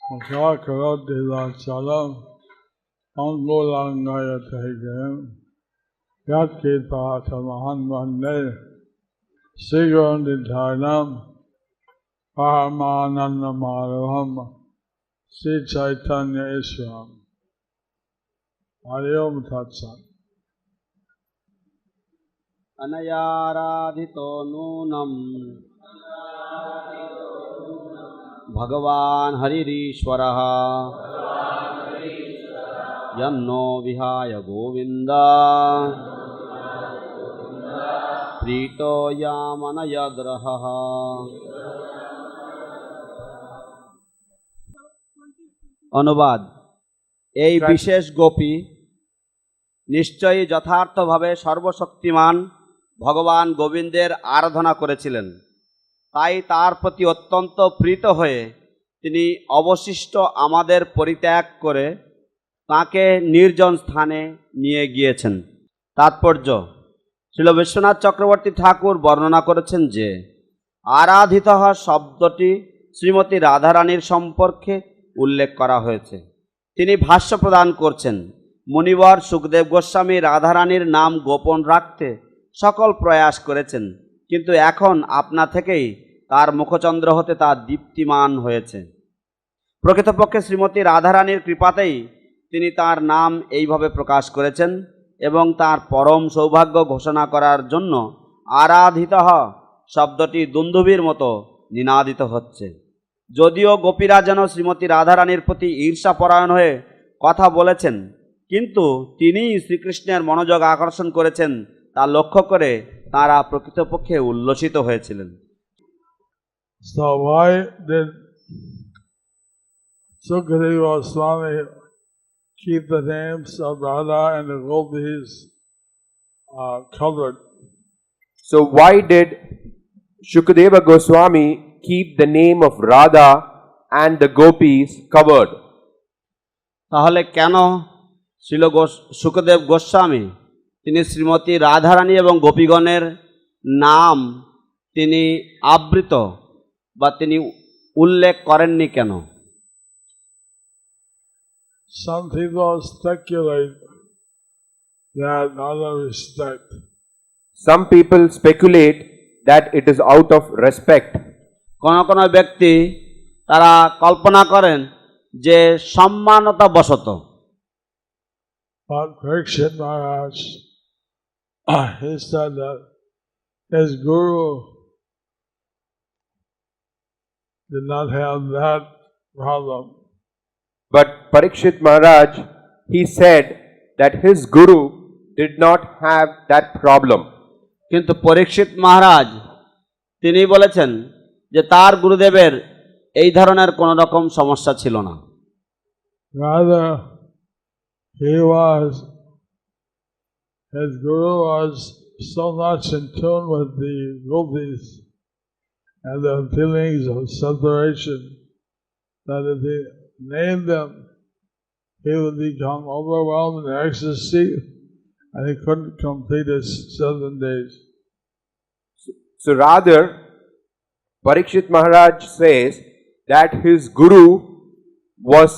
Chalam Angolangaya Tegam Yatkita Tamahan Mande Sigon Dharnam Paramananda Maruham Sri Chaitanya Ishram Hare Om Tat Sat Anayaradhito nunam Bhagavan Haririshwaraha Yanno Vihaya Govinda Prito Yamanayadraha. অনুবাদ এই বিশেষ গোপী নিশ্চয়ই যথার্থভাবে সর্বশক্তিমান ভগবান গোবিন্দের আরাধনা করেছিলেন, তাই তার প্রতি অত্যন্ত প্রীত হয়ে তিনি অবশিষ্ট আমাদের পরিত্যাগ করে তাকে নির্জন স্থানে নিয়ে গিয়েছেন। তাৎপর্য: শ্রীল বিশ্বনাথ চক্রবর্তী ঠাকুর বর্ণনা করেছেন যে আরাধিত শব্দটি শ্রীমতী রাধারানীর সম্পর্কে উল্লেখ করা হয়েছে। তিনি ভাষ্য প্রদান করছেন, মুনিবর সুখদেব গোস্বামী রাধারানীর নাম গোপন রাখতে সকল প্রয়াস করেছেন, কিন্তু এখন আপনা থেকেই তার মুখচন্দ্র হতে তা দীপ্তিমান হয়েছে। প্রকৃতপক্ষে শ্রীমতী রাধারানীর কৃপাতেই তিনি তার নাম এইভাবে প্রকাশ করেছেন এবং তার পরম সৌভাগ্য ঘোষণা করার জন্য আরাধিত শব্দটি দুন্দুভির মতো নিনাদিত হচ্ছে। যদিও গোপীরা যেন শ্রীমতী রাধারানীর প্রতি ঈর্ষাপরায়ণ হয়ে কথা বলেছেন, কিন্তু তিনিই শ্রীকৃষ্ণের মনোযোগ আকর্ষণ করেছেন তা লক্ষ্য করে তাঁরা প্রকৃতপক্ষে উল্লসিত হয়েছিলেন। So why did Sukadeva Swami keep the names of Radha and the gopis covered? So why did Shukadeva Goswami keep the name of Radha and the gopis covered? তাহলে কেন শ্রীল সুখদেব গোস্বামী তিনি শ্রীমতী রাধারানী এবং গোপীগণের নাম তিনি আবৃত বা তিনি উল্লেখ করেননি কেন? Some people speculate that out of respect. Some people speculate that it is out of respect. কোন কোন ব্যক্তি তারা কল্পনা করেন যে সম্মানতা বশত। But Krishna Maharaj, he said that his guru did not have that problem. But Parikshit Maharaj, he said that his guru did not have that problem. কিন্তু পরীক্ষিত মহারাজ তিনি বলেছেন যে তার গুরুদেবের এই ধরনের কোন রকম সমস্যা ছিল না। Rather, his guru was so much in tune with the gopis and the feelings of separation that if he named them, he would become overwhelmed in ecstasy and he couldn't complete his 7 days. So rather, Parikshit Maharaj says that his guru was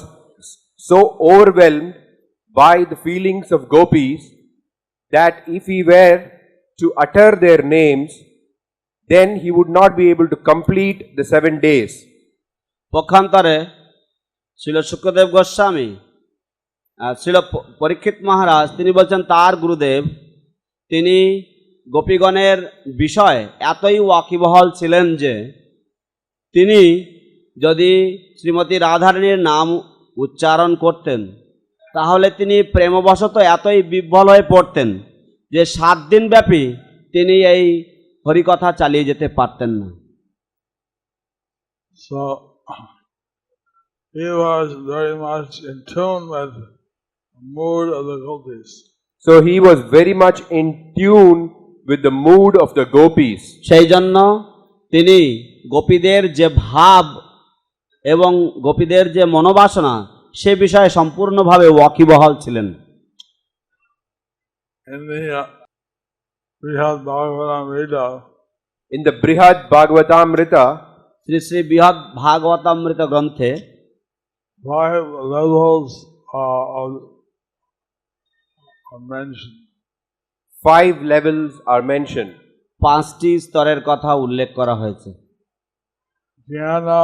so overwhelmed by the feelings of gopis that if he were to utter their names, then he would not be able to complete the 7 days. পক্ষান্তরে শ্রীল সুখদেব গোস্বামী শ্রীল পরীক্ষিত মহারাজ তিনি বলছেন তার গুরুদেব তিনি গোপীগণের বিষয় এতই ওয়াকিবহাল ছিলেন যে তিনি যদি শ্রীমতী রাধারানীর নাম উচ্চারণ করতেন তাহলে তিনি প্রেমবশত এতই বিহ্বল হয়ে পড়তেন যে 7 দিন ব্যাপী তিনি এই হরিকথা চালিয়ে যেতে পারতেন না। So he was very much in tune with the mood of the gopis. So he was very much in tune with the mood of the gopis. সেই জন্য তিনি গোপীদের যে ভাব এবং গোপীদের যে মনোবাসনা সে বিষয়ে সম্পূর্ণভাবে ওয়াকিবহাল ছিলেন। In the Brihad Bhagavatamrita, Shri Shri বৃহৎ ভাগবতামৃত গ্রন্থে 5 levels are mentioned. 5 levels are mentioned. 5টি স্তরের কথা উল্লেখ করা হয়েছে। Jnana,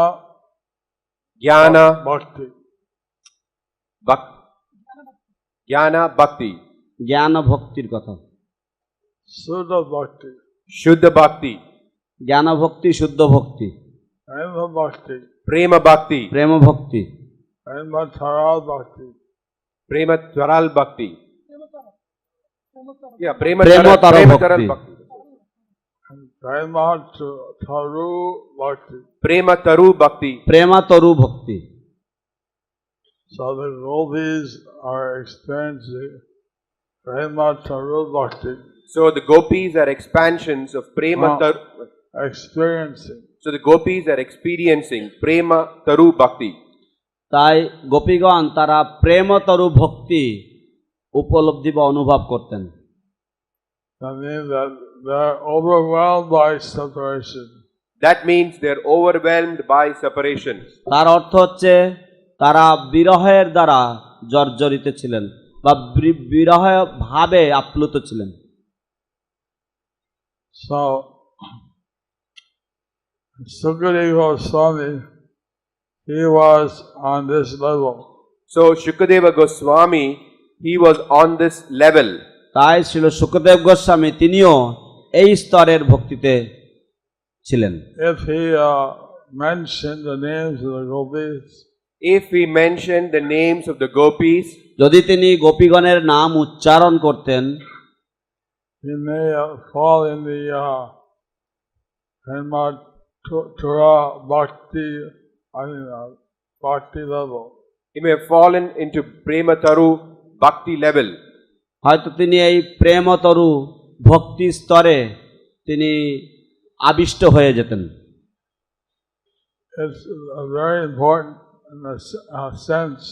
Jnana, Bhakti. Jnana, Bhakti. জ্ঞান ও ভক্তির কথা। Suddha Bhakti. Shuddha Bhakti. জ্ঞান ভক্তি, শুদ্ধ ভক্তি। Prema Bhakti. Prema Bhakti. প্রেম ভক্তি। Prema Taral Bhakti. Prema Taral Bhakti. Yeah, Prema Prema Taral Bhakti. Bhakti. Prema Taru Bhakti. Prema Taru Bhakti. প্রেমাতরু ভক্তি। So the gopis are experiencing Prema Taru Bhakti. So the gopis are expansions of Prema No. Taru. Experiencing. So the gopis are experiencing Prema Taru Bhakti. তাই গোপীগণ তারা প্রেমতরু ভক্তি উপলব্ধি বা অনুভব করতেন। That means that they're overwhelmed by separation. That means they're overwhelmed by separation. তার অর্থ হচ্ছে তারা বিরহের দ্বারা জর্জরিত ছিলেন বা বিরহ ভাবে আপ্লুত ছিলেন। So Sukadeva Swami, he was on this level. So Shukadeva Goswami, he was on this level. তাই ছিল সুখদেব গোস্বামী, তিনিও এই স্তরের ভক্তিতে ছিলেন। If he mentioned the names of the gopis, If we mention the names of the gopis, যদি তিনি গোপীগণের নাম উচ্চারণ করতেন, he may fall in the Prema Tura Bhakti, Bhakti level. he may have fallen into Prema Taru Bhakti level. হয়তো তিনি এই প্রেমতরু ভক্তি স্তরে তিনি আবিষ্ট হয়ে যেতেন। It's very important in a sense.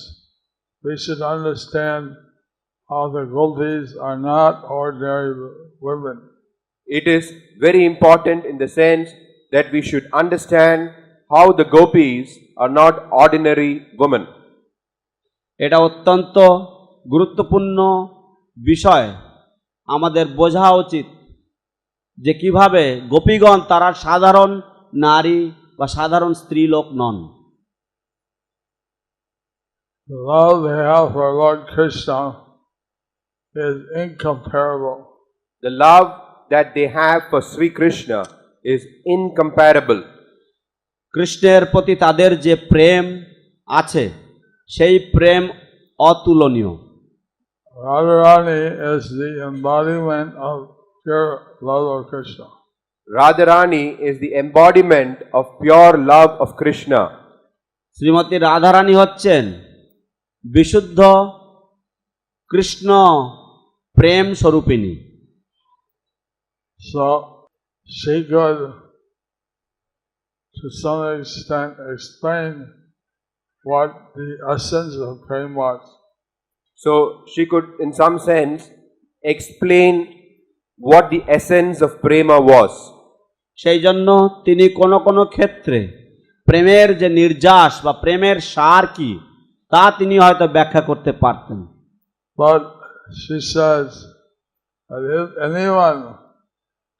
We should understand how the gopis are not ordinary women. It is very important in the sense that we should understand how the gopis are not ordinary women. এটা অত্যন্ত গুরুত্বপূর্ণ বিষয়, আমাদের বোঝা উচিত যে কিভাবে গোপীগণ তারা সাধারণ নারী বা সাধারণ স্ত্রীলোক নন। The love they have for Lord Krishna is incomparable. The love that they have for Sri Krishna is incomparable. কৃষ্ণের প্রতি তাদের যে প্রেম আছে সেই প্রেম অতুলনীয়। Radharani is the embodiment of pure love of Krishna. Radharani is the embodiment of pure love of Krishna. Shrimati Radharani হচ্ছেন বিশুদ্ধ কৃষ্ণ প্রেম স্বরূপিণী। So she could, to some extent, explain what the essence of Prem was. So she could, in some sense, explain what the essence of Prema was. সেই জন্য তিনি কোনো কোনো ক্ষেত্রে প্রেমের যে নির্যাস বা প্রেমের সার কি তা তিনি হয়তো ব্যাখ্যা করতে পারতেন। But she says that if anyone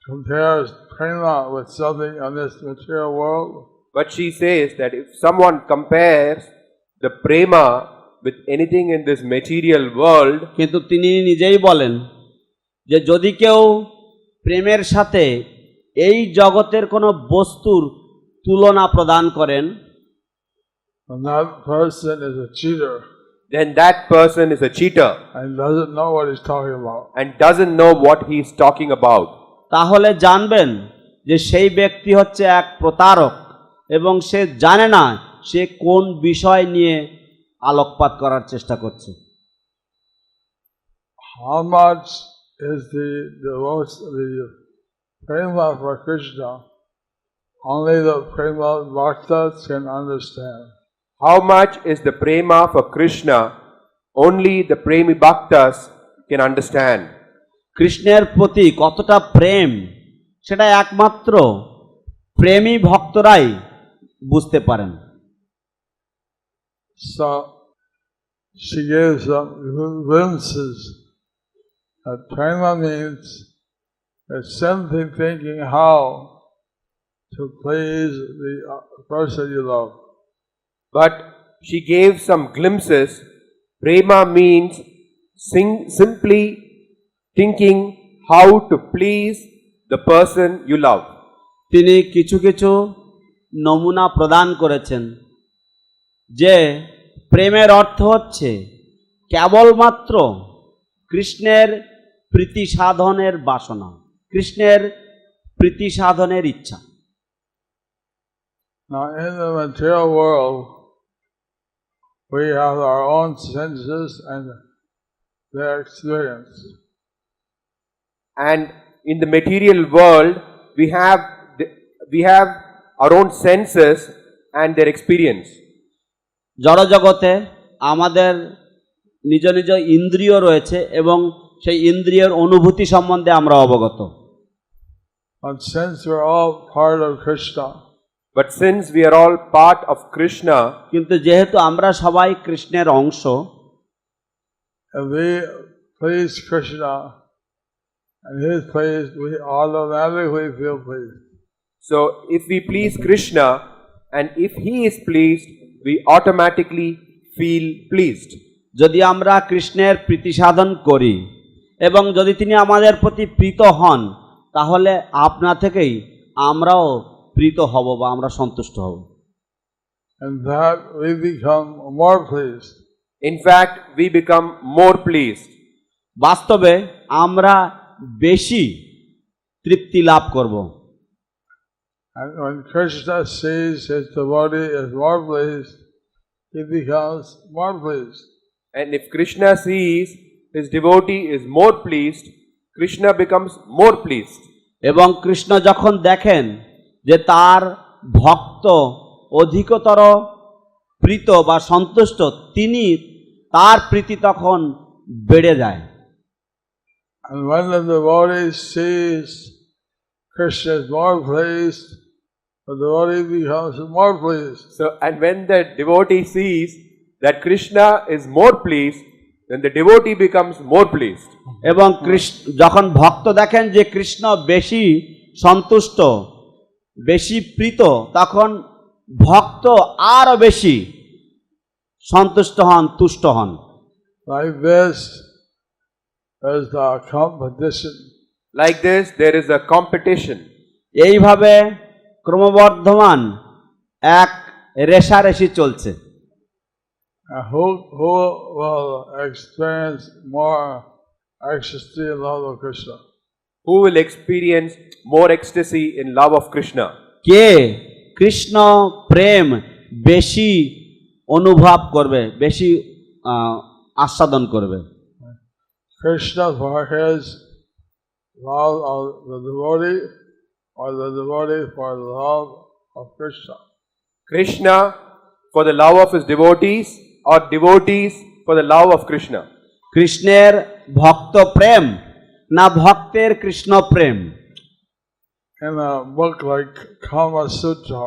compares Prema with something in this material world, But she says that if someone compares the Prema with anything in this material world, কিন্তু তিনি নিজেই বলেন যে যদি কেউ প্রেমের সাথে এই জগতের কোনো বস্তুর তুলনা প্রদান করেন, and that person is a cheater then that person is a cheater and doesn't know what he's talking about. and doesn't know what he is talking about. তাহলে জানবেন যে সেই ব্যক্তি হচ্ছে এক প্রতারক এবং সে জানে না সে কোন বিষয় নিয়ে আলোকপাত করার চেষ্টা করছে। How much is the Prema for Krishna? Only the Prema Bhaktas can understand. How much is the Prema for Krishna? Only the Premi Bhaktas can understand. কৃষ্ণের প্রতি কতটা প্রেম সেটা একমাত্র প্রেমী ভক্তরাই বুঝতে পারেন। So she gave some glimpses that prema means simply thinking how to please the person you love. But she gave some glimpses. Prema means simply thinking how to please the person you love. তিনি কিছু কিছু নমুনা প্রদান করেছেন যে প্রেমের অর্থ হচ্ছে কেবলমাত্র কৃষ্ণের প্রীতি সাধনের বাসনা, কৃষ্ণের প্রীতি সাধনের ইচ্ছা। Now in the material world we have our own senses and their experience. And in the material world we have our own senses and their experience. জড়জগতে আমাদের নিজ নিজ ইন্দ্রিয় রয়েছে এবং সেই ইন্দ্রিয়ের অনুভূতি সম্বন্ধে আমরা অবগত। But since we're all part of Krishna, we are all part of Krishna, কিন্তু যেহেতু আমরা সবাই কৃষ্ণের অংশ, if we please Krishna and His pleased, we automatically feel pleased. So if we please Krishna and if He is pleased, we automatically feel pleased. যদি আমরা কৃষ্ণের প্রীতি সাধন করি এবং যদি তিনি আমাদের প্রতি প্রীত হন, তাহলে আপনা থেকেই আমরাও প্রীত হব বা আমরা সন্তুষ্ট হব। In fact, we become more pleased. In fact, we become more pleased. বাস্তবে আমরা বেশি তৃপ্তি লাভ করব। And when Krishna sees his devotee is more pleased, he becomes more pleased. And if Krishna sees his devotee is more pleased, Krishna becomes more pleased. এবং কৃষ্ণ যখন দেখেন যে তার ভক্ত অধিকতর প্রীত বা সন্তুষ্ট, তিনি তার প্রীতি তখন বেড়ে যায়। And when the devotee sees Krishna is more pleased, the devotee becomes more pleased. So, and when the devotee sees that Krishna is more pleased, then the devotee becomes more pleased. এবং যখন ভক্ত দেখেন যে কৃষ্ণ বেশি সন্তুষ্ট, বেশি প্রীত, তখন ভক্ত আরো বেশি সন্তুষ্ট হন, তুষ্ট হন। Like this, there is a competition. Like this, there is a competition. এইভাবে ক্রমবর্ধমান এক রেষারেষি চলছে। Who will experience more ecstasy in love of Krishna? Who will experience more ecstasy in love of Krishna? কে কৃষ্ণ প্রেম বেশি অনুভব করবে, বেশি আস্বাদন করবে? Krishna for his love of the devotee, or the devotee for the love of Krishna? Krishna for the love of his devotees, or devotees for the love of Krishna? কৃষ্ণের ভক্ত প্রেম না ভক্তের কৃষ্ণ প্রেম? In a book like Kama Sutra,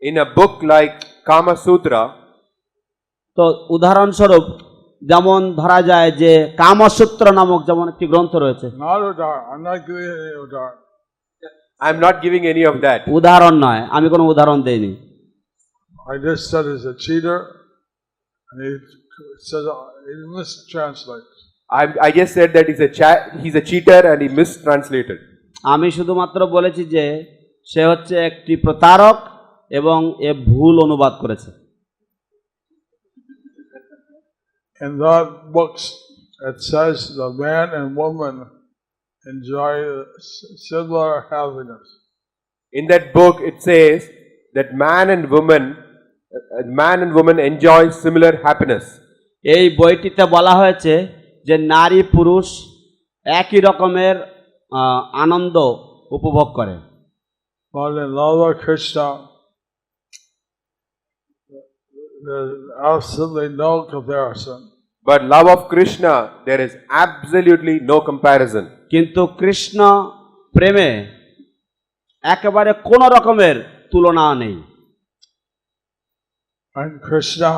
In a book like Kama Sutra, তো উদাহরণস্বরূপ যেমন ধরা যায় যে কামসূত্র নামক যেমন একটি গ্রন্থ রয়েছে। not Udar, I'm not giving any Udar. I'm not giving any of that. উদাহরণ নয়, আমি কোনো উদাহরণ দেইনি। I just said he's a cheater, and he says he mistranslates. I just said that he's a cheater and he mistranslated. আমি শুধুমাত্র বলেছি যে সে হচ্ছে একটি প্রতারক এবং এ ভুল অনুবাদ করেছে। In that books, it says the man and woman enjoy similar happiness. In that book, it says that man and woman enjoy similar happiness. এই বইটিতে বলা হয়েছে যে নারী পুরুষ একই রকমের আনন্দ উপভোগ করে। But in love of Krishna, there's absolutely no comparison. But love of Krishna, there is absolutely no comparison. কিন্তু কৃষ্ণ প্রেমে একেবারে কোনো রকমের তুলনা নেই। And Krishna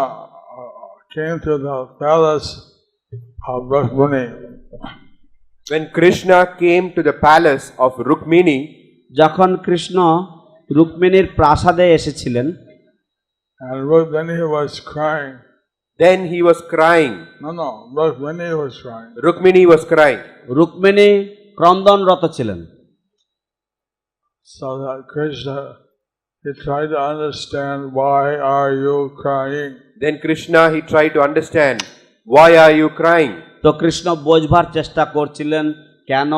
came to the palace of Rukmini, When Krishna came to the palace of Rukmini, যখন কৃষ্ণ রুক্মিণীর প্রাসাদে এসেছিলেন, and then he was crying. then he was crying. No, Rukmini was crying. Rukmini was crying. Rukmini ক্রন্দনরত ছিলেন। So that Krishna, he tried to understand, why are you crying? Then Krishna, he tried to understand, why are you crying? তো কৃষ্ণ বোঝবার চেষ্টা করছিলেন, কেন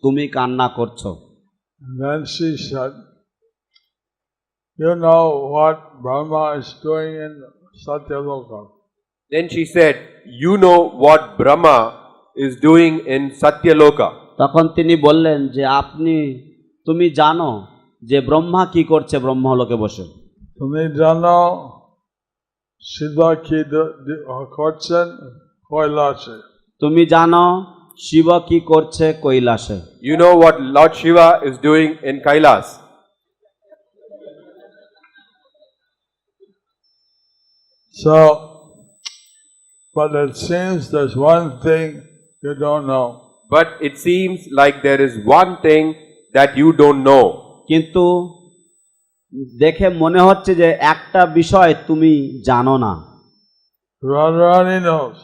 তুমি কান্না করছো? And then she said, you know what Brahma is doing in Satyaloka. Then she said, you know what Brahma is doing in Satyaloka. তখন তিনি বললেন যে তুমি জানো যে ব্রহ্মা কি করছে ব্রহ্মলোকে বসে? তুমি জানো শিবা কি করছেন কৈলাসে? তুমি জানো শিব কি করছে কৈলাসে? You know what Lord Shiva is doing in Kailas. So, but it seems there's one thing you don't know. But it seems like there is one thing that you don't know. কিন্তু দেখে মনে হচ্ছে যে একটা বিষয় তুমি জানো না। Radharani knows.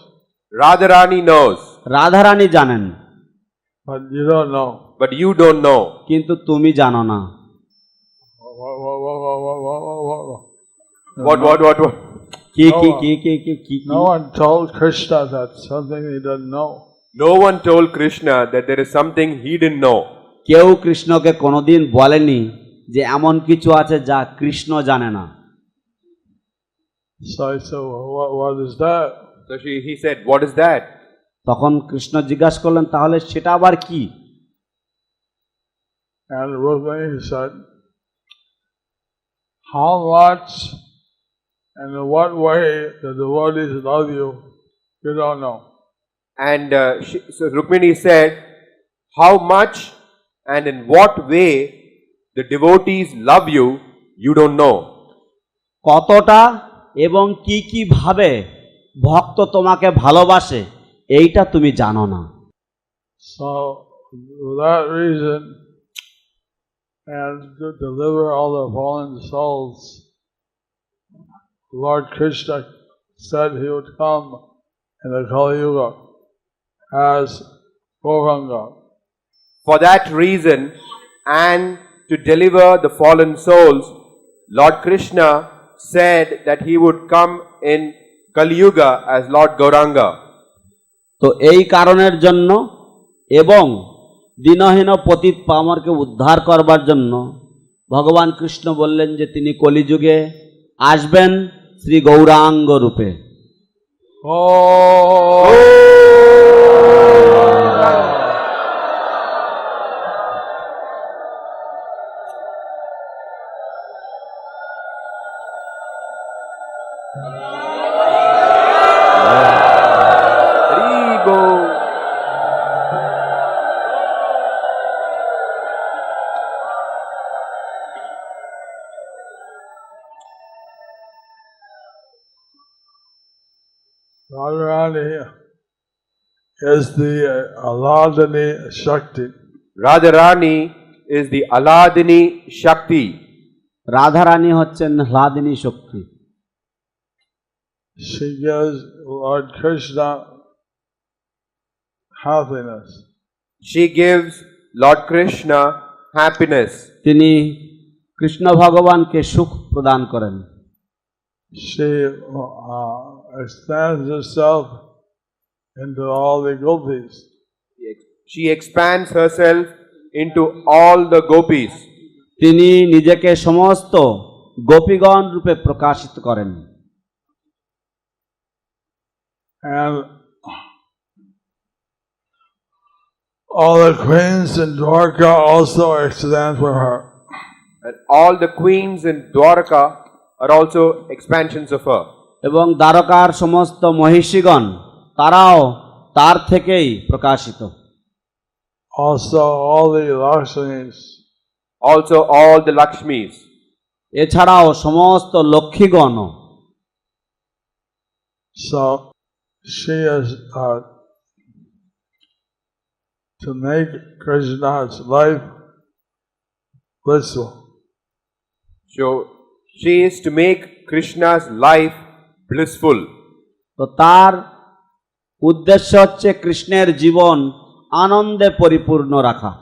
Radharani knows, Radharani জানেন, but you don't know. but you don't know. কিন্তু তুমি জানো না। What? কি কি কি কি কি কি? No one told Krishna that something he didn't know. No one told Krishna that there is something he didn't know. কেউ কৃষ্ণকে কোনোদিন বলেনি যে এমন কিছু আছে যা কৃষ্ণ জানে না। So I said, what is that? So he said, what is that? তখন কৃষ্ণ জিজ্ঞাসা করলেন, তাহলে সেটা আবার কি? And Rukmini said, how much and in what way the devotees love you, you don't know. And so Rukmini said, how much and in what way the devotees love you, you don't know. কতটা এবং কি কি ভাবে ভক্ত তোমাকে ভালোবাসে এইটা তুমি জানো না। So for that reason, and to deliver all the fallen souls, Lord Krishna said he would come in the Kali Yuga as Gauranga. For that reason, and to deliver the fallen souls, Lord Krishna said that he would come in Kali Yuga as Lord Gauranga. তো এই কারণের জন্য এবং দীনহীন পতিত পামরকে উদ্ধার করবার জন্য ভগবান কৃষ্ণ বললেন যে তিনি কলিযুগে আসবেন শ্রী গৌরাঙ্গ রূপে। Radharani is the Aladani Shakti. Radharani is the Aladini Shakti. Radharani হচ্ছেন হ্লাদিনী শক্তি। She gives Lord Krishna happiness. She gives Lord Krishna happiness. তিনি কৃষ্ণ ভগবানকে সুখ প্রদান করেন। She expands herself into all the gopis. She expands herself into all the gopis. তিনি নিজেকে সমস্ত গোপীগণ রূপে প্রকাশিত করেন। And all the queens in Dwarka also extend from her. And all the queens in Dwarka are also expansions of her. এবং দ্বারকার সমস্ত মহিষীগণ তারাও তার থেকেই প্রকাশিত। Also all the Lakshmis. Also all the Lakshmis. এছাড়াও সমস্ত লক্ষ্মীগণ। So So she is to make Krishna's life blissful. So she is to make Krishna's life blissful. তো তার উদ্দেশ্য হচ্ছে কৃষ্ণের জীবন আনন্দে পরিপূর্ণ রাখা।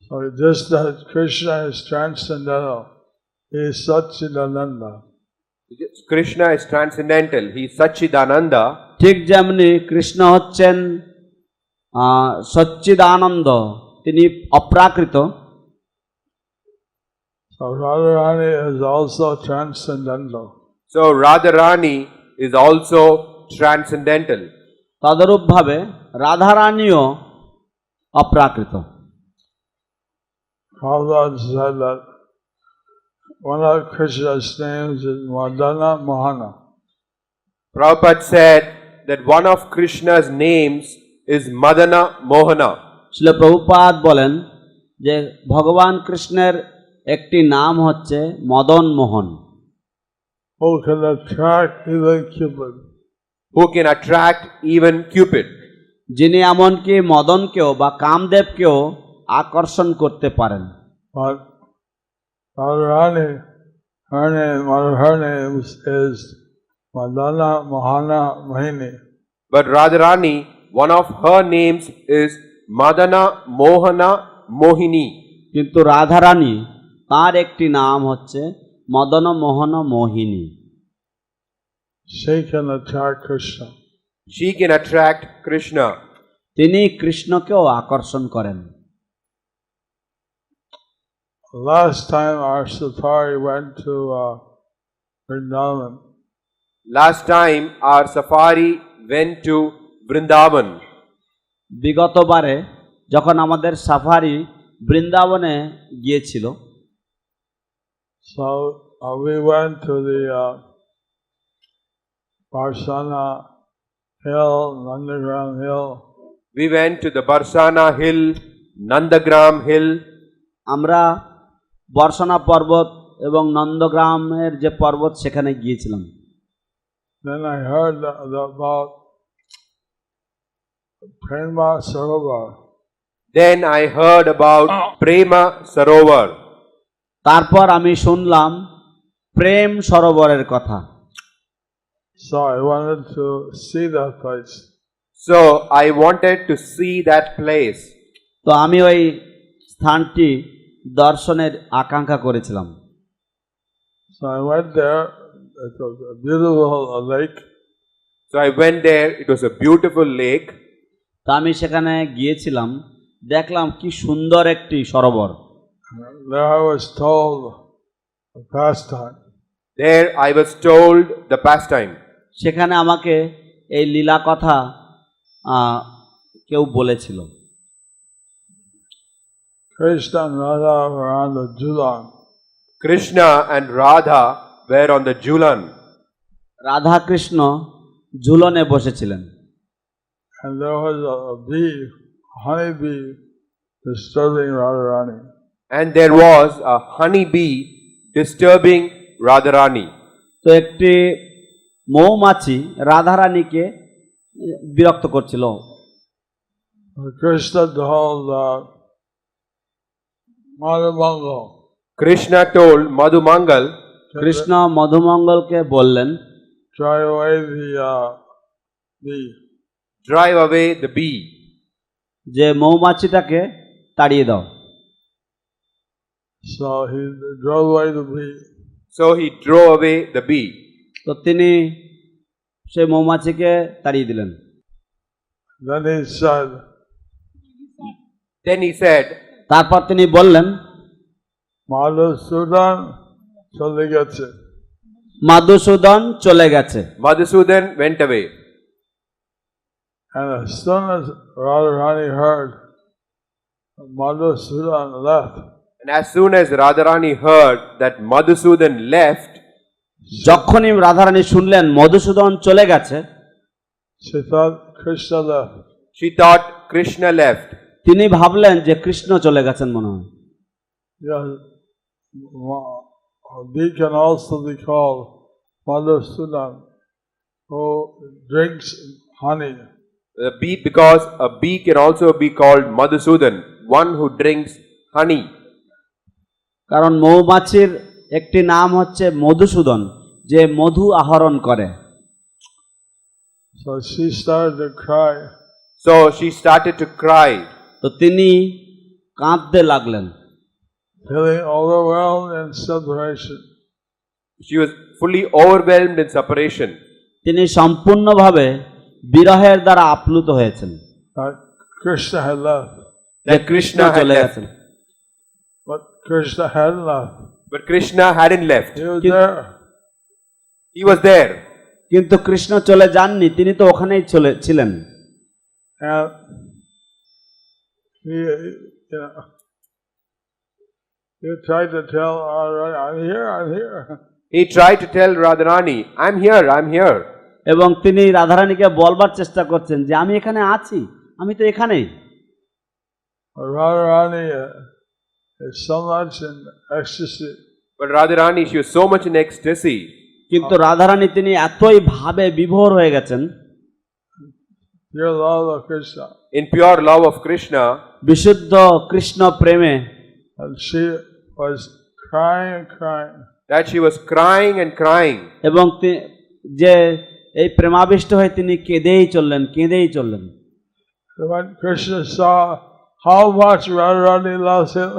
So just that Krishna is transcendental, he is Satchidananda. Krishna is transcendental, he is Satchidananda. ঠিক যেমনি কৃষ্ণ হচ্ছেন সচ্চিদানন্দ, তিনি অপ্রাকৃত। So Radharani is also transcendental. So Radharani is also transcendental. তদরূপভাবে রাধারানীও অপ্রাকৃত। Prabhupada said that one of Krishna's names is Madana Mohana. Prabhupada said that one of Krishna's names is Madana Mohana. Srila Prabhupada বলেন যে ভগবান কৃষ্ণের একটি নাম হচ্ছে Madan Mohan. Who can attract even Cupid. Who can attract even Cupid. যিনি এমনকি মদনকেও বা কামদেবকেও আকর্ষণ করতে পারেন। But Radharani, her name is Madana Mohana Mohini. But Radharani, one of her names is Madana Mohana Mohini. কিন্তু রাধারানী তার একটি নাম হচ্ছে মদন মোহন মোহিনী। She can attract Krishna. She can attract Krishna. তিনি কৃষ্ণকেও আকর্ষণ করেন। Last time our safari went to Vrindavan. Last time our safari went to Vrindavan. বিগতবারে যখন আমাদের সাফারি বৃন্দাবনে গিয়েছিল, So we went to the Barsana Hill, Nandagram Hill. We went to the Barsana Hill, Nandagram Hill. আমরা বর্ষনা পর্বত এবং নন্দগ্রামের যে পর্বত সেখানে গিয়েছিলাম। Then I heard about Prema Sarovar. Then I heard about Prema Sarovar. তারপর আমি শুনলাম প্রেম সরোবরের কথা। So I wanted to see that place. So I wanted to see that place. তো আমি ওই স্থানটি দর্শনের আকাঙ্ক্ষা করেছিলাম। So I went there. It was a beautiful lake. So I went there. It was a beautiful lake. তা আমি সেখানে গিয়েছিলাম, দেখলাম কি সুন্দর একটি সরোবর। There I was told a pastime. There I was told the pastime. সেখানে আমাকে এই লীলা কথা কেউ বলেছিল। Krishna and Radha were on the Julan. Krishna and Radha were on the Julan. Radha Krishna ঝুলনে বসেছিলেন। And there was a bee, a honey bee, disturbing Radharani. And there was a honey bee disturbing Radharani. তো একটি মৌমাছি রাধারানীকে বিরক্ত করছিল। Krishna told Madhumangal. Krishna told Madhumangal, Krishna মধুমঙ্গলকে বললেন, drive away the bee. drive away the bee. যে মৌমাছিটাকে তাড়িয়ে দাও। So he drove away the bee. So he drove away the bee. তো তিনি সেই মৌমাছিকে তাড়িয়ে দিলেন। Then he said, তারপর তিনি বললেন, Madhusudan চলে গেছে। মধুসূদন চলে গেছে। Madhusudan went away. And as soon as Radharani heard, Madhusudan left. And as soon as Radharani heard that Madhusudan left, যখনই রাধারানী শুনলেন মধুসূদন চলে গেছে, she thought Krishna left. she thought Krishna left. তিনি ভাবলেন যে কৃষ্ণ চলে গেছেন মনে হয়। Yeah, bee can also be called Madhusudan. who drinks honey. The bee, because a bee can also be called Madhusudan, one who drinks honey. কারণ মৌমাছির একটি নাম হচ্ছে মধুসূদন, যে মধু আহরণ করে। So she started to cry. So she started to cry, তো তিনি কাঁদতে লাগলেন, feeling overwhelmed in separation. she was fully overwhelmed in separation. তিনি সম্পূর্ণভাবে বিরহের দ্বারা আপ্লুত হয়েছেন, Krishna had left. That Krishna had চলে left. গেছেন। But Krishna hadn't left. But Krishna hadn't left. He was there. He was there. কিন্তু কৃষ্ণ চলে যাননি, তিনি তো ওখানেই ছিলেন। And he, he tried to tell Radharani, I'm here, I'm here. He tried to tell Radharani, I'm here, I'm here. এবং তিনি রাধারানীকে বলবার চেষ্টা করছেন যে আমি এখানে আছি, আমি তো এখানেই। Radharani is so much in ecstasy. But Radharani, she was so much in ecstasy. কিন্তু রাধারানী তিনি এতই ভাবে বিভোর হয়ে গেছেন, Pure love of Krishna. In pure love of Krishna, বিশুদ্ধ কৃষ্ণ প্রেমে, And she was crying and crying. that she was crying and crying. এবং যে এই প্রেমাবিষ্ট হয়ে তিনি কেঁদেই চললেন, কেঁদেই চললেন। When Krishna saw how much Radharani loves him,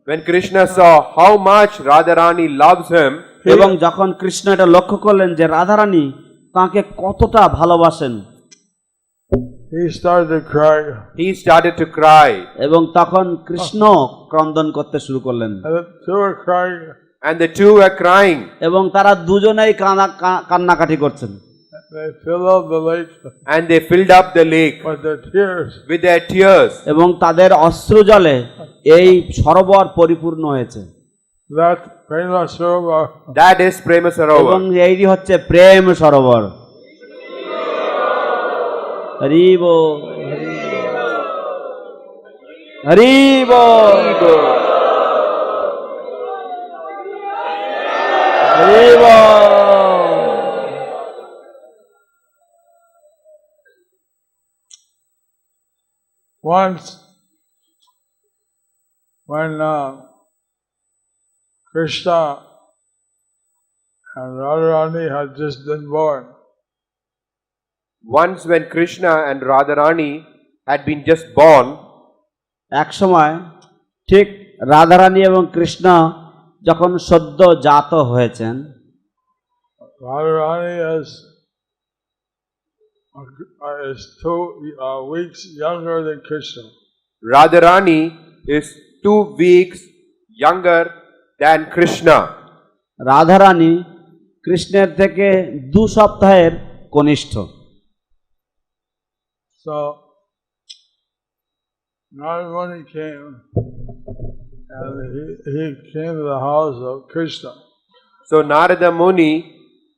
When Krishna saw how much Radharani loves him, এবং যখন কৃষ্ণ এটা লক্ষ্য করলেন যে রাধারানী তাকে কতটা ভালোবাসেন, he started to cry. he started to cry. এবং তখন কৃষ্ণ ক্রন্দন করতে শুরু করলেন, And the two were crying. And the two were crying. এবং তারা দুজনেই কান্নাকাটি করছেন। They filled up the lake And they filled up the lake with their tears. with their tears. এবং তাদের অশ্রু জলে এই সরোবর পরিপূর্ণ হয়েছে। That Prema Sarovar. That is Prema এবং Sarovar. এইটি হচ্ছে প্রেম সরোবর। হরি বল, হরি বল, হরি বল। Once, when Krishna and Radharani had just been born, Once when Krishna and Radharani had been just born, এক সময় ঠিক রাধারানী এবং কৃষ্ণ যখন সদ্য জাত হয়েছেন, Radharani is 2 weeks younger than Krishna. Radharani is 2 weeks younger than Krishna. Radharani কৃষ্ণের থেকে 2 সপ্তাহের কনিষ্ঠ। So Narada came and he came to the house of Krishna. So Narada Muni,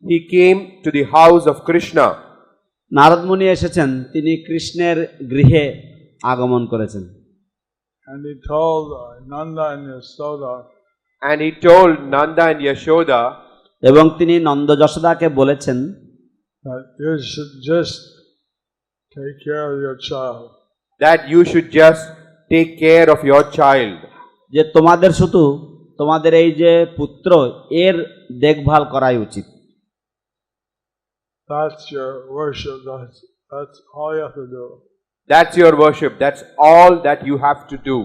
he came to the house of Krishna. Narad মুনি এসেছেন, তিনি কৃষ্ণের গৃহে আগমন করেছেন। And he told Nanda and Yasoda, And he told Nanda and Yashoda এবং তিনি নন্দ যশোদাকে বলেছেন that you should just take care of your child. that you should just take care of your child. যে তোমাদের শুধু তোমাদের এই যে পুত্র, এর দেখভাল করাই উচিত। That's your worship. That's all you have to do. That's your worship. That's all that you have to do.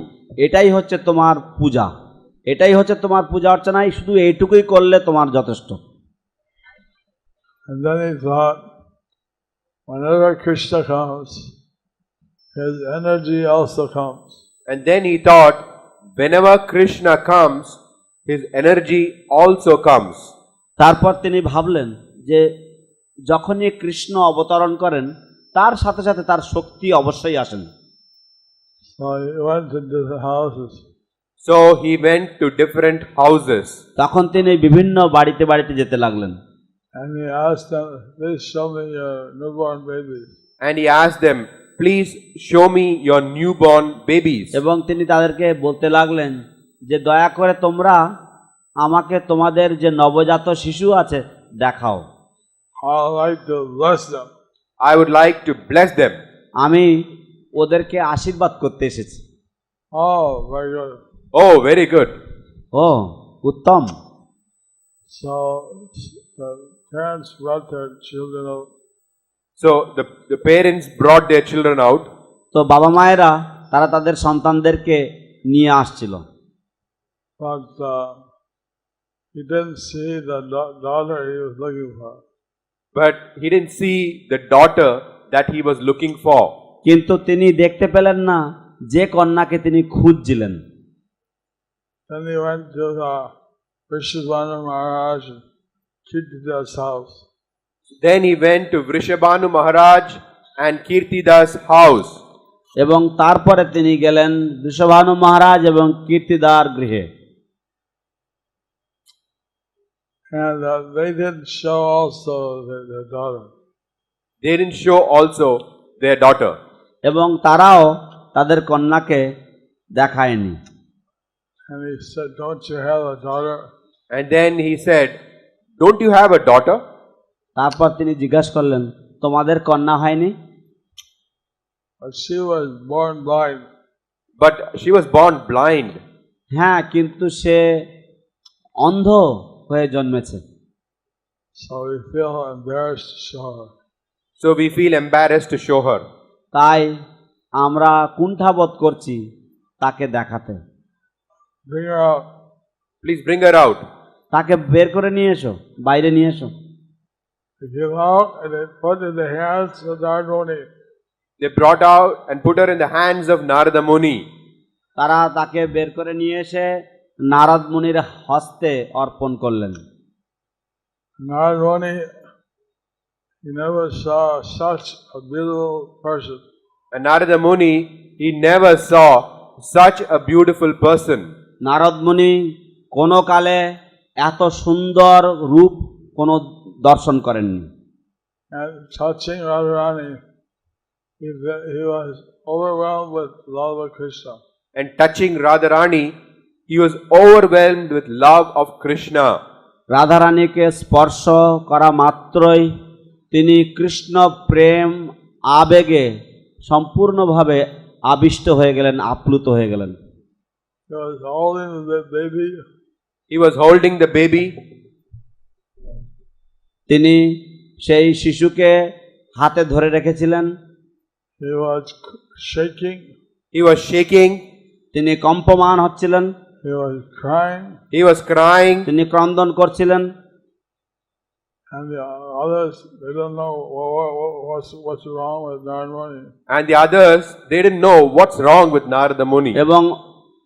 এটাই হচ্ছে তোমার পূজা, এটাই হচ্ছে তোমার পূজা অর্চনা, শুধু এইটুকুই করলে তোমার যথেষ্ট। And then he thought, whenever Krishna comes, his energy also comes. And then he thought, whenever Krishna comes, his energy also comes. তারপর তিনি ভাবলেন যে যখনই কৃষ্ণ অবতরণ করেন, তার সাথে সাথে তার শক্তি অবশ্যই আসেন। So he went to different houses. So he went to different houses. তখন তিনি বিভিন্ন বাড়িতে বাড়িতে যেতে লাগলেন। And he asked them, please show me your newborn babies. And he asked them, please show me your newborn babies. এবং তিনি তাদেরকে বলতে লাগলেন যে দয়া করে তোমরা আমাকে তোমাদের যে নবজাত শিশু আছে দেখাও। I like to bless them. I would like to bless them. আমি ওদেরকে আশীর্বাদ করতে এসেছি। Oh, very good. Oh, very good. O Uttam. So the parents brought their children out. So the parents brought their children out. তো বাবা মায়েরা তারা তাদের সন্তানদেরকে নিয়ে আসছিল। But he didn't see the daughter he was looking for. But he didn't see the daughter that he was looking for. কিন্তু তিনি দেখতে পেলেন না যে কন্যাকে তিনি খুঁজছিলেন। Then he went to the Vrindavan Maharaj and Kirtidas house. Then he went to Vrishabhanu Maharaj and Kirtidas' house. এবং তারপরে তিনি গেলেন বৃষভানু মহারাজ এবং কীর্তিদার গৃহে। And they didn't show also their daughter. They didn't show also their daughter. এবং তারাও তাদের কন্যাকে দেখায়নি। And he said, "Don't you have a daughter?" And then he said, "Don't you have a daughter?" তারপর তিনি জিজ্ঞাসা করলেন, তোমাদের কন্যা হয়নি? But she was born blind. But she was born blind. হ্যাঁ, কিন্তু সে অন্ধ হয়ে জন্মেছে। So we feel embarrassed to show her. So we feel embarrassed to show her. তাই আমরা কুণ্ঠাবোধ করছি তাকে দেখাতে। Bring her out. Please bring her out. তাকে বের করে নিয়ে এসো, বাইরে নিয়ে এসো। They came out and they put in the hands of Radharani. They brought out and put her in the hands of Narada Muni. তারা তাকে বের করে নিয়ে এসে নারদ মুনির হস্তে অর্পণ করলেন। Radharani, he never saw such a beautiful person. And Narada Muni, he never saw such a beautiful person. Narad মুনি কোনো কালে এত সুন্দর রূপ কোনো দর্শন করেননি। And touching Radharani, he was overwhelmed with love of Krishna. And touching Radharani, he was overwhelmed with love of Krishna. রাধারানীকে স্পর্শ করা মাত্রই তিনি কৃষ্ণ প্রেম আবেগে সম্পূর্ণভাবে আবিষ্ট হয়ে গেলেন, আপ্লুত হয়ে গেলেন। He was holding the baby. He was holding the baby. তিনি সেই শিশুকে হাতে ধরে রেখেছিলেন। He was shaking. He was shaking. তিনি কম্পমান হচ্ছিলেন। He was crying. He was crying. তিনি ক্রন্দন করছিলেন। And the others, they don't know what's wrong with Radharani. And the others, they didn't know what's wrong with Narada Muni. এবং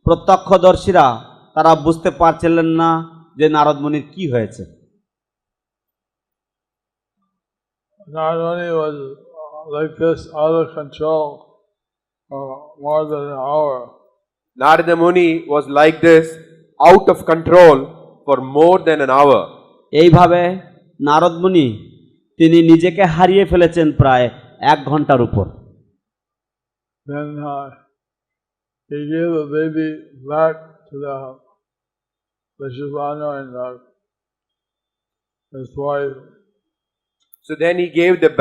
প্রত্যক্ষদর্শীরা তারা বুঝতে পারছিলেন না যে নারদ মুনির কি হয়েছে। Radharani was like this, out of control for more than an hour. Narada Muni was like this, out of control for more than an hour. এইভাবে নারদ মুনি তিনি নিজেকে হারিয়ে ফেলেছেন প্রায় 1 ঘন্টার উপর। Then he gave the baby back to the Vrindavan and his wife. So then he gave the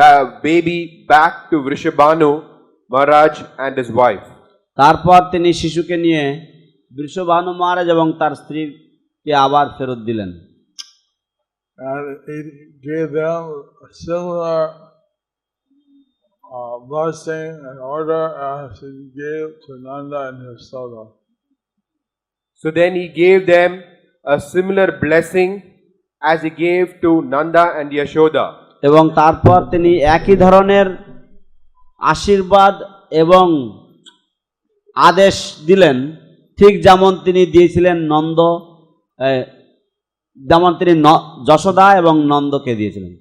baby back to Vrishabhanu Maharaj and his wife. তারপর তিনি শিশুকে নিয়ে বৃষভানু মহারাজ এবং তার স্ত্রীকে আবার ফেরত দিলেন। And he gave them a similar blessing and order as he gave to Nanda and Yashoda. So then he gave them a similar blessing as he gave to Nanda and Yashoda. এবং তারপর তিনি একই ধরনের আশীর্বাদ এবং আদেশ দিলেন, ঠিক যেমন তিনি দিয়েছিলেন যেমন তিনি যশোদা এবং নন্দকে দিয়েছিলেন।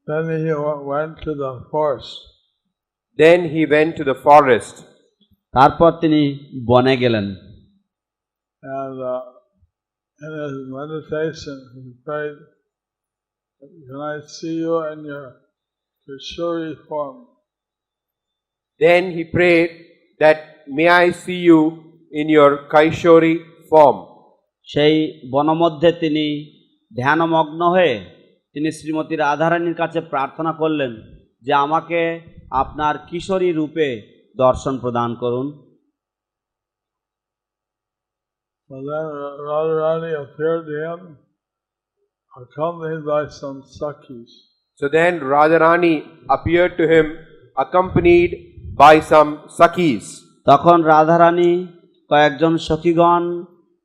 Then he went to the forest. Then he went to the forest. তারপর তিনি বনে গেলেন। And in his meditation, he prayed, "Can I see you in your Kishori form?" Then he prayed that, "May I see you in your Kaishori form?" সেই বনমধ্যে তিনি ধ্যানমগ্ন হয়ে তিনি শ্রীমতী রাধারানীর কাছে প্রার্থনা করলেন যে আমাকে আপনার কিশোরী রূপে দর্শন প্রদান করুন। So then Radharani appeared to him, accompanied by some Sakhis. So then Radharani appeared to him accompanied by some Sakhis. তখন রাধারানী কয়েকজন সখীগণ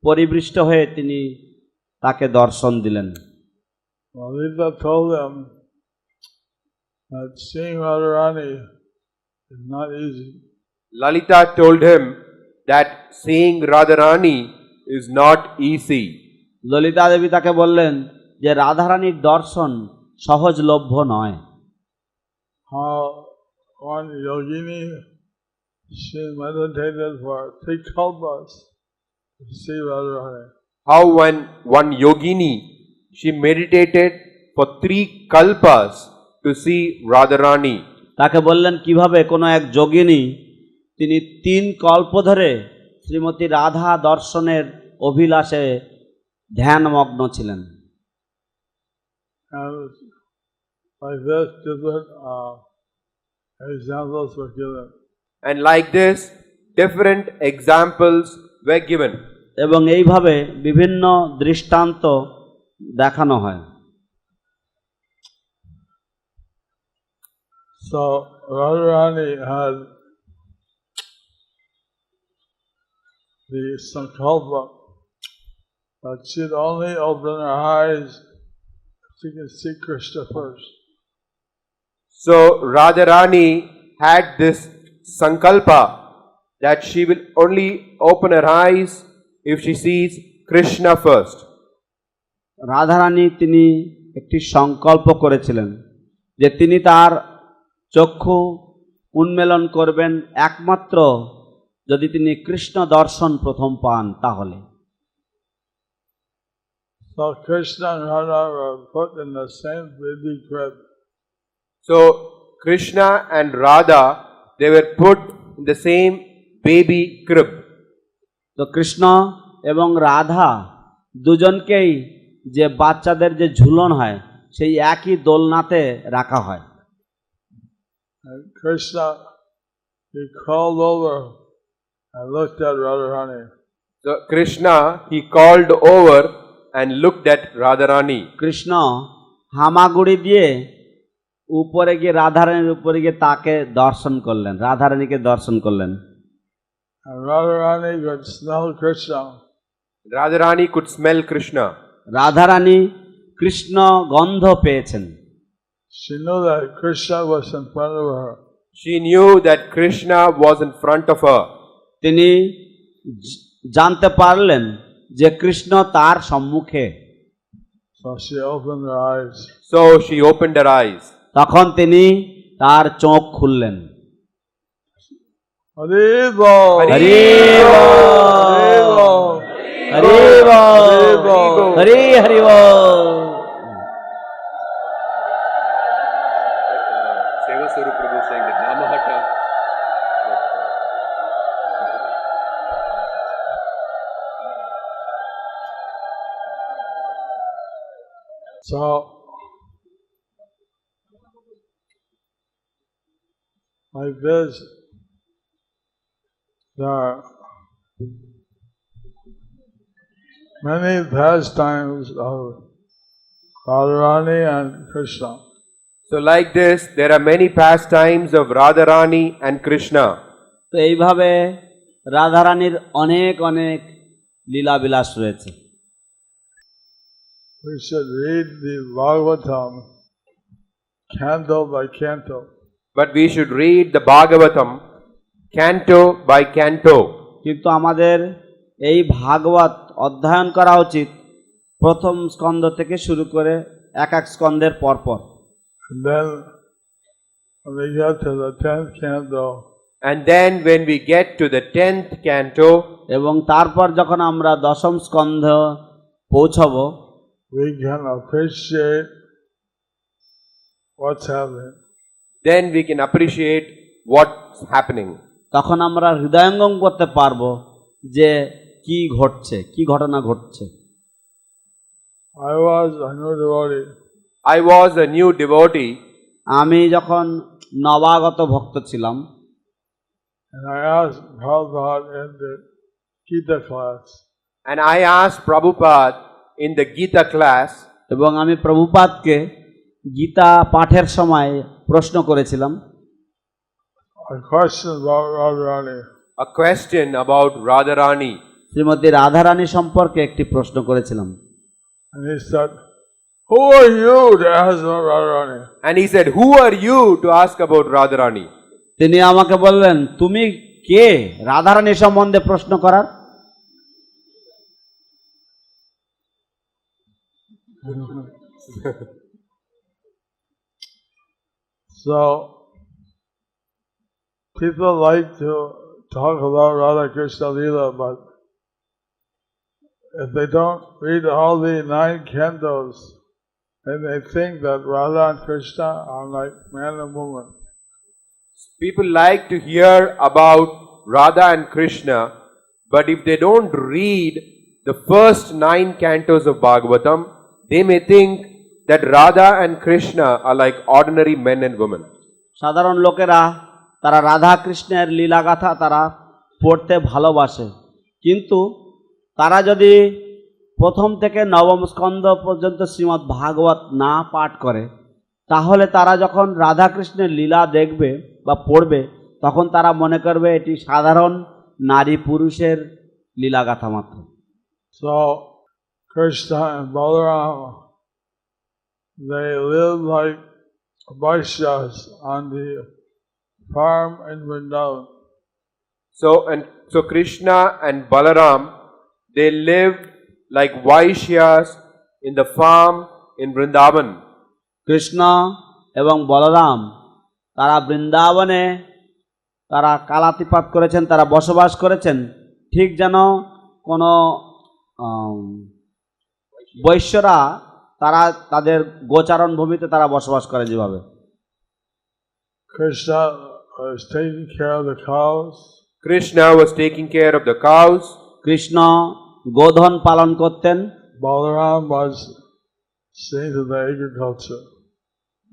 পরিবৃষ্ট হয়ে তিনি তাকে দর্শন দিলেন। Lalita told them that seeing Radharani is not easy. Lalita told him that seeing Radharani is not easy. Lalita দেবী তাকে বললেন যে রাধারানীর দর্শন সহজলভ্য নয়। How one yogini, she meditated for 3 kalpas to see Radharani. How when one yogini, she meditated for 3 kalpas to see Radharani. তাকে বললেন কিভাবে কোনো এক যোগিনী তিনি 3 কল্প ধরে শ্রীমতী রাধা দর্শনের অভিলাষে ধ্যানমগ্ন ছিলেন। And like this, different examples were given. And like this, different examples were given. এবং এইভাবে বিভিন্ন দৃষ্টান্ত দেখানো হয়। So Radharani had the sankalpa that she'd only open her eyes if she could see Krishna first. So Radharani had this sankalpa that she will only open her eyes if she sees Krishna first. Radharani তিনি একটি সংকল্প করেছিলেন যে তিনি তার চক্ষু উন্মেলন করবেন একমাত্র যদি তিনি কৃষ্ণ দর্শন প্রথম পান তাহলে। So Krishna and Radha were put in the same baby crib. So Krishna and Radha, they were put in the same baby crib. তো কৃষ্ণ এবং রাধা দুজনকেই যে বাচ্চাদের যে ঝুলন হয় সেই একই দোলনাতে রাখা হয়। And Krishna, he crawled over and looked at Radharani. So Krishna, he called over and looked at Radharani. Krishna হামাগুড়ি দিয়ে উপরে গিয়ে রাধারানীর উপরে গিয়ে তাকে দর্শন করলেন, রাধারানীকে দর্শন করলেন। And Radharani could smell Krishna. Radharani could smell Krishna. Radharani Krishna গন্ধ পেয়েছেন। She knew that Krishna was in front of her. She knew that Krishna was in front of her. তিনি জানতে পারলেন যে কৃষ্ণ তার সম্মুখে। So she opened her eyes. So she opened her eyes. তখন তিনি তার চোখ খুললেন। Hare Bol. Hari ball, Hari ball, Hari Hari ball. Seva Saru Prabhu saying that Namahata. So like this, there are many pastimes of Radharani and Krishna. So like this, there are many pastimes of Radharani and Krishna. তো এইভাবে রাধারানীর অনেক অনেক লীলাবিলাস রয়েছে। We should read the Bhagavatam canto by canto. But we should read the Bhagavatam canto by canto. কিন্তু আমাদের এই ভাগবত অধ্যয়ন করা উচিত প্রথম স্কন্ধ থেকে শুরু করে এক এক স্কন্ধের পরপর। And then when we get to the 10th canto, And then when we get to the 10th canto, এবং তারপর যখন আমরা দশম স্কন্ধ পৌঁছব, we can appreciate what's happening. then we can appreciate what's happening. তখন আমরা হৃদয়ঙ্গম করতে পারবো যে কি ঘটছে, কি ঘটনা ঘটছে। I was a new devotee. I was a new devotee, আমি যখন নবাগত ভক্ত ছিলাম, and I asked Prabhupada in the Gita class, and I asked Prabhupada in the Gita class, এবং আমি প্রভুপাদকে গীতা পাঠের সময় প্রশ্ন করেছিলাম a question about Radharani. a question about Radharani. Shrimati Radharani সম্পর্কে একটি প্রশ্ন করেছিলাম। And he said, "Who are you to ask about Radharani?" And he said, "Who are you to ask about Radharani?" তিনি আমাকে বললেন, তুমি কে রাধারানী সম্বন্ধে প্রশ্ন করার? So people like to talk about Radha Krishna Leela, but if they don't read all the 9 cantos, then they think that Radha and Krishna are like man and woman. People like to hear about Radha and Krishna, but if they don't read the first 9 cantos of Bhagavatam, they may think that Radha and Krishna are like ordinary men and women. সাধারণ লোকেরা তারা রাধা কৃষ্ণের লীলাগাথা তারা পড়তে ভালোবাসে, কিন্তু তারা যদি প্রথম থেকে নবম স্কন্ধ পর্যন্ত শ্রীমদ্ ভাগবত না পাঠ করে, তাহলে তারা যখন রাধা কৃষ্ণের লীলা দেখবে বা পড়বে, তখন তারা মনে করবে এটি সাধারণ নারী পুরুষের লীলাগাথা মাত্র। So Krishna and Balaram, they live like Vaishyas on the farm in Vrindavan. So Krishna and Balaram, they lived like Vaishyas in the farm in Vrindavan. Krishna এবং বলরাম তারা বৃন্দাবনে তারা কালাতিপাত করেছেন, তারা বসবাস করেছেন, ঠিক যেন কোনো বৈশ্যরা তারা তাদের গোচারণ ভূমিতে তারা বসবাস করে যেভাবে। Krishna was taking care of the cows. Krishna was taking care of the cows. Krishna গোধন পালন করতেন। Balaram was seeing to the agriculture.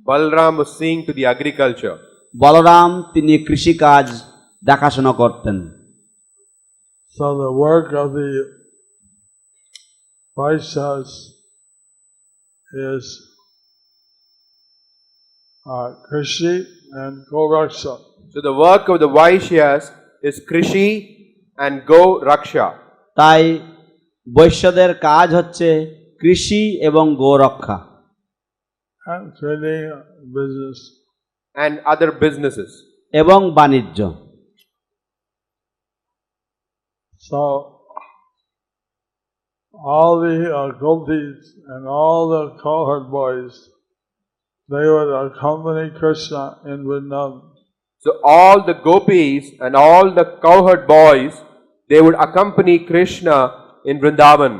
Balaram was seeing to the agriculture. Balaram তিনি কৃষিকাজ দেখাশোনা করতেন। So the work of the Vaishyas is Krishi and Goraksha. So the work of the Vaishyas is Krishi and Go Raksha. তাই বৈশ্যদের কাজ হচ্ছে কৃষি এবং গোরক্ষা And trading business. And other businesses. এবং বাণিজ্য। So all the gopis and all the cowherd boys, they would accompany Krishna in Vrindavan. So all the gopis and all the cowherd boys, they would accompany Krishna in Vrindavan.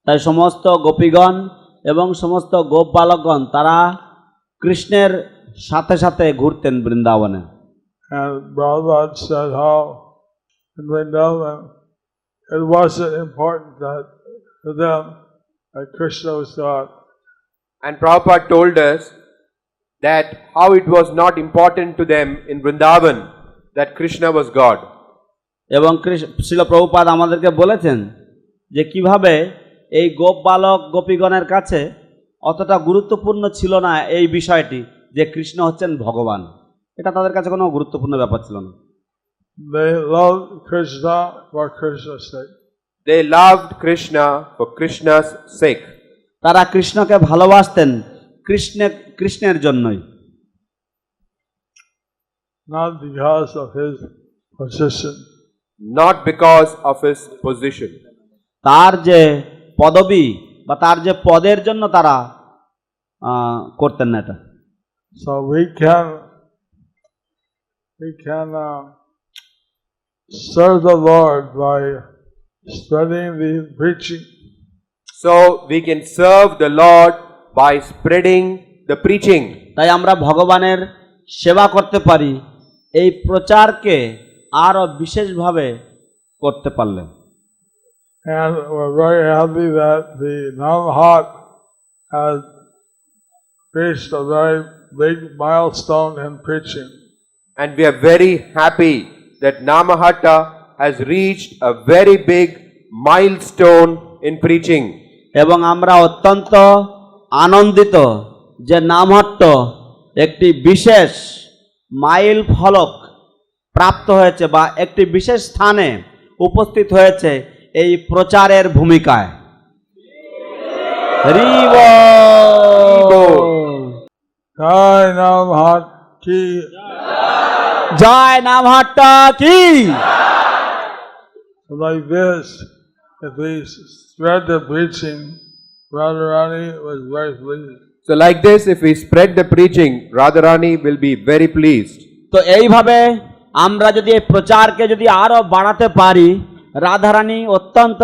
তাই সমস্ত গোপীগণ এবং সমস্ত গোপ বালকগণ তারা কৃষ্ণের সাথে সাথে ঘুরতেন বৃন্দাবনে। And Prabhupada said how in Vrindavan it wasn't important that to them that Krishna was God. And Prabhupada told us that how it was not important to them in Vrindavan that Krishna was God. এবং শ্রীল প্রভুপাদ আমাদেরকে বলেছেন যে কিভাবে এই গোপ বালক গোপীগণের কাছে অতটা গুরুত্বপূর্ণ ছিল না এই বিষয়টি যে কৃষ্ণ হচ্ছেন ভগবান, এটা তাদের কাছে কোনো গুরুত্বপূর্ণ ব্যাপার ছিল না। They loved Krishna for Krishna's sake. They loved Krishna for Krishna's sake. তারা কৃষ্ণকে ভালোবাসতেন কৃষ্ণের জন্যই, not because of his position. Not because of his position. তার যে পদবী বা তার যে পদের জন্য তারা করতেন না এটা। So we can serve the Lord by spreading the preaching. So we can serve the Lord by spreading the preaching. তাই আমরা ভগবানের সেবা করতে পারি এই প্রচারকে আরো বিশেষভাবে করতে পারলে। And we're very happy that the Namahat has reached a very big milestone in preaching. And we are very happy that Namahatta has reached a very big milestone in preaching. এবং আমরা অত্যন্ত আনন্দিত যে নামহট্ট একটি বিশেষ মাইল ফলক প্রাপ্ত হয়েছে বা একটি বিশেষ স্থানে উপস্থিত হয়েছে এই প্রচারের ভূমিকায়। হরি বল। জয় নামহাট কি, জয় নামহট্ট কি। like this, if we spread the preaching, Radharani was very pleased. So like this, if we spread the preaching, Radharani will be very pleased. তো এইভাবে আমরা যদি এই প্রচারকে যদি আরো বাড়াতে পারি, রাধারানী অত্যন্ত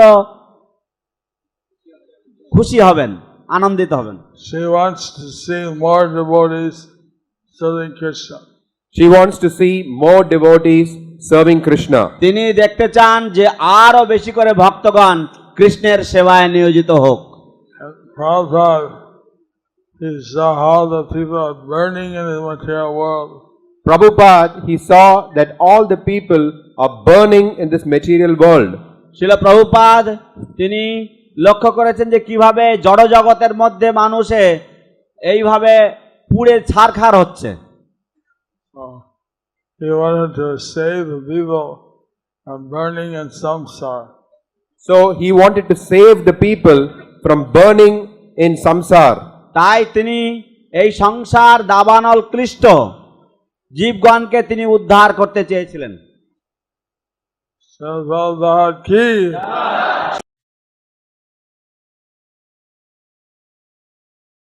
খুশি হবেন, আনন্দিত হবেন। She wants to see more devotees serving Krishna. She wants to see more devotees serving Krishna. তিনি দেখতে চান যে আরো বেশি করে ভক্তগণ কৃষ্ণের সেবায় নিয়োজিত হোক। And Prabhupada, he saw how the people are burning in the material world. Prabhupada, he saw that all the people are burning in this material world. Srila Prabhupada তিনি লক্ষ্য করেছেন যে কিভাবে জড় জগতের মধ্যে মানুষে এইভাবে পুড়ে ছারখার হচ্ছে। He wanted to save the people from burning in samsara. So he wanted to save the people from burning in samsara. তাই তিনি এই সংসার দাবানল ক্লিষ্ট জীবগণকে তিনি উদ্ধার করতে চেয়েছিলেন। Prabhupada ki